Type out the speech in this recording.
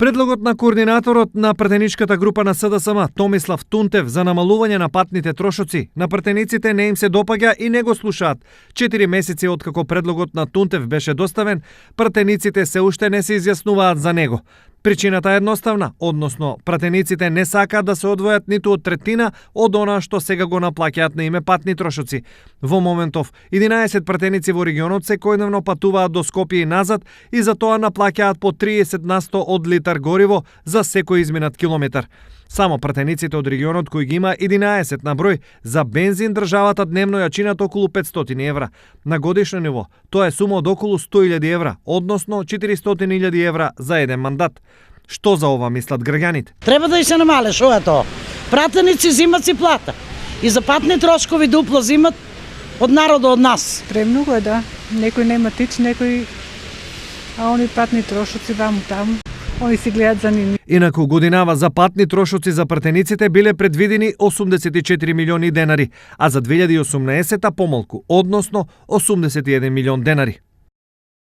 Предлогот на координаторот на пратеничката група на СДСМ Томислав Тунтев за намалување на патните трошоци на пратениците не им се допаѓа и не го слушаат. 4 месеци откако предлогот на Тунтев беше доставен, пратениците се уште не се изјаснуваат за него. Причината е едноставна, односно пратениците не сакаат да се одвојат ниту од третина од она што сега го наплаќаат на име патни трошоци. Во моментов 11 пратеници во регионот секојдневно патуваат до Скопје и назад и за тоа наплаќаат по 30% од литар гориво за секој изминат километар. Само пратениците од регионот кои ги има 11 на број, за бензин државата дневно ја чинат околу 500 евра. На годишно ниво тоа е сума од околу 100.000 евра, односно 400.000 евра за еден мандат. Што за ова мислат граѓаните? Треба да и се намале, шо е тоа? Пратеници зимат си плата и за патни трошкови дупло зимат од народот, од нас. Премногу е, да. Некој нема тич, некој, а они патни трошоци ваму таму. Они си гледат за ними. Инаку годинава за патни трошоци за пратениците биле предвидени 84 милиони денари, а за 2018 помалку, односно 81 милион денари.